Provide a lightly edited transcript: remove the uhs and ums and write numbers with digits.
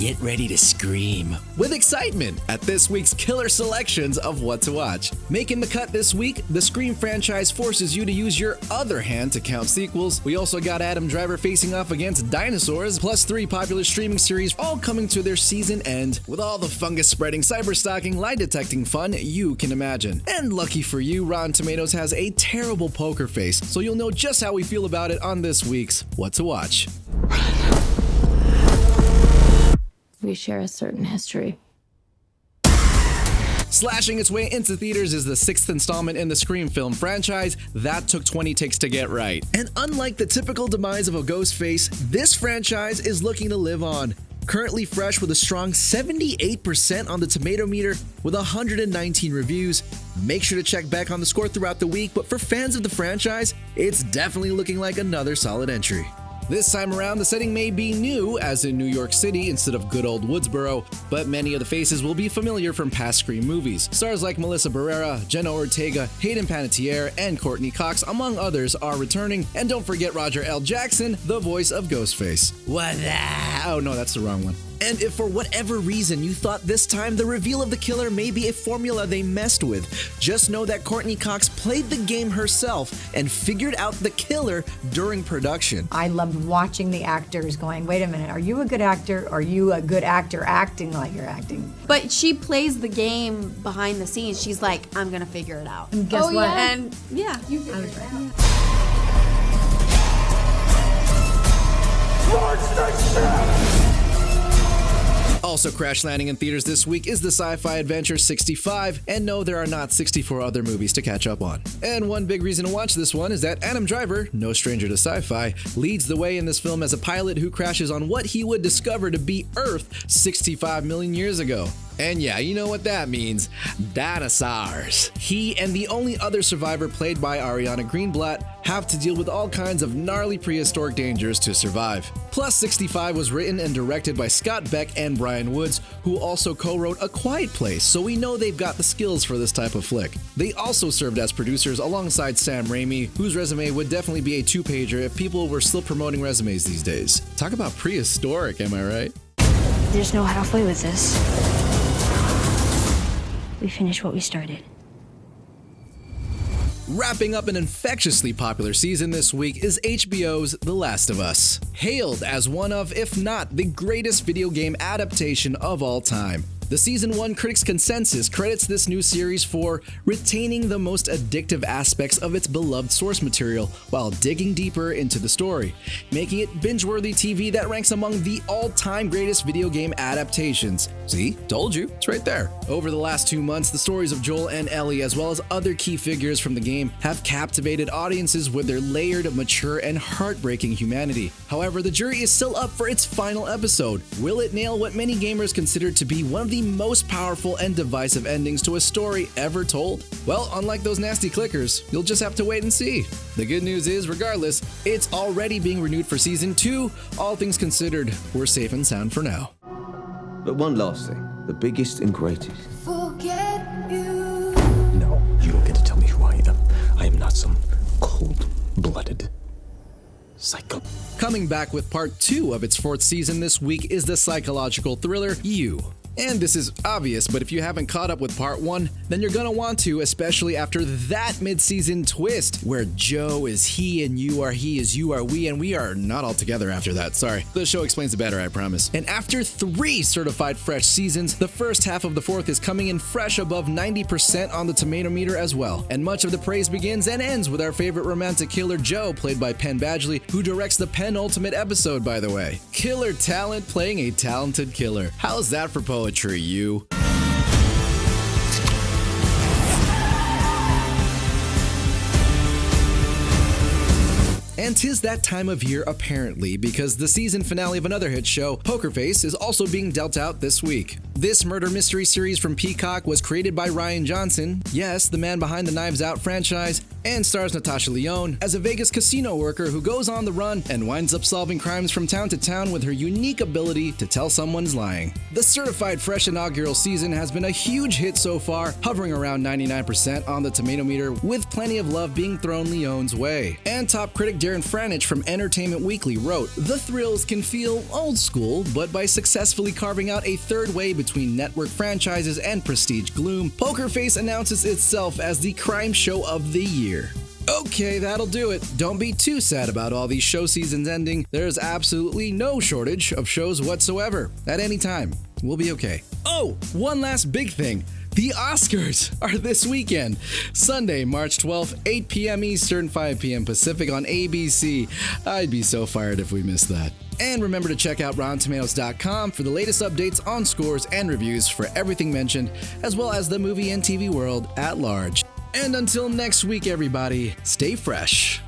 get ready to scream with excitement at this week's killer selections of what to watch. Making the cut this week, the Scream franchise forces you to use your other hand to count sequels. We also got Adam Driver facing off against dinosaurs, plus 3 popular streaming series all coming to their season end, with all the fungus-spreading, cyber-stalking, lie-detecting fun you can imagine. And lucky for you, Rotten Tomatoes has a terrible poker face, so you'll know just how we feel about it on this week's What to Watch. We share a certain history. Slashing its way into theaters is the 6th installment in the Scream film franchise that took 20 takes to get right. And unlike the typical demise of a Ghostface, this franchise is looking to live on. Currently fresh with a strong 78% on the tomato meter with 119 reviews. Make sure to check back on the score throughout the week, but for fans of the franchise, it's definitely looking like another solid entry. This time around, the setting may be new, as in New York City instead of good old Woodsboro, but many of the faces will be familiar from past Scream movies. Stars like Melissa Barrera, Jenna Ortega, Hayden Panettiere, and Courtney Cox, among others, are returning. And don't forget Roger L. Jackson, the voice of Ghostface. What the? Oh no, that's the wrong one. And if for whatever reason you thought this time the reveal of the killer may be a formula they messed with, just know that Courtney Cox played the game herself and figured out the killer during production. I loved watching the actors going, wait a minute, are you a good actor? Or are you a good actor acting like you're acting? But she plays the game behind the scenes. She's like, I'm gonna figure it out. And guess what? Yeah. And yeah, you figured it out. Also crash landing in theaters this week is the SciFi Adventure 65, and no, there are not 64 other movies to catch up on. And one big reason to watch this one is that Adam Driver, no stranger to sci-fi, leads the way in this film as a pilot who crashes on what he would discover to be Earth 65 million years ago. And yeah, you know what that means. Dinosaurs. He and the only other survivor, played by Ariana Greenblatt, have to deal with all kinds of gnarly prehistoric dangers to survive. Plus, 65 was written and directed by Scott Beck and Brian Woods, who also co-wrote A Quiet Place, so we know they've got the skills for this type of flick. They also served as producers alongside Sam Raimi, whose resume would definitely be a 2-pager if people were still promoting resumes these days. Talk about prehistoric, am I right? There's no halfway with this. We finish what we started. Wrapping up an infectiously popular season this week is HBO's The Last of Us. Hailed as one of, if not the greatest video game adaptation of all time. The Season 1 critics' consensus credits this new series for retaining the most addictive aspects of its beloved source material while digging deeper into the story, making it binge-worthy TV that ranks among the all-time greatest video game adaptations. See? Told you. It's right there. Over the last 2 months, the stories of Joel and Ellie, as well as other key figures from the game, have captivated audiences with their layered, mature, and heartbreaking humanity. However, the jury is still up for its final episode. Will it nail what many gamers consider to be one of the most powerful and divisive endings to a story ever told? Well, unlike those nasty clickers, you'll just have to wait and see. The good news is, regardless, it's already being renewed for Season 2. All things considered, we're safe and sound for now. But one last thing, the biggest and greatest. Forget you. No, you don't get to tell me who I am. I am not some cold-blooded psycho. Coming back with part 2 of its 4th season this week is the psychological thriller You. And this is obvious, but if you haven't caught up with part 1, then you're gonna want to, especially after that mid-season twist, where Joe is he and you are he is you are we, and we are not all together after that, sorry. The show explains it better, I promise. And after 3 certified fresh seasons, the first half of the 4th is coming in fresh above 90% on the tomato meter as well. And much of the praise begins and ends with our favorite romantic killer Joe, played by Penn Badgley, who directs the penultimate episode, by the way. Killer talent playing a talented killer. How's that for poetry, you? And 'tis that time of year apparently, because the season finale of another hit show, Poker Face, is also being dealt out this week. This murder mystery series from Peacock was created by Rian Johnson, yes, the man behind the Knives Out franchise, and stars Natasha Lyonne as a Vegas casino worker who goes on the run and winds up solving crimes from town to town with her unique ability to tell someone's lying. The certified fresh inaugural season has been a huge hit so far, hovering around 99% on the tomato meter, with plenty of love being thrown Lyonne's way. And top critic Darren Franich from Entertainment Weekly wrote, "The thrills can feel old school, but by successfully carving out a third way between network franchises and prestige gloom, Poker Face announces itself as the crime show of the year." Okay, that'll do it. Don't be too sad about all these show seasons ending. There's absolutely no shortage of shows whatsoever at any time. We'll be okay. Oh, one last big thing. The Oscars are this weekend. Sunday, March 12th, 8 p.m. Eastern, 5 p.m. Pacific on ABC. I'd be so fired if we missed that. And remember to check out RottenTomatoes.com for the latest updates on scores and reviews for everything mentioned, as well as the movie and TV world at large. And until next week, everybody, stay fresh.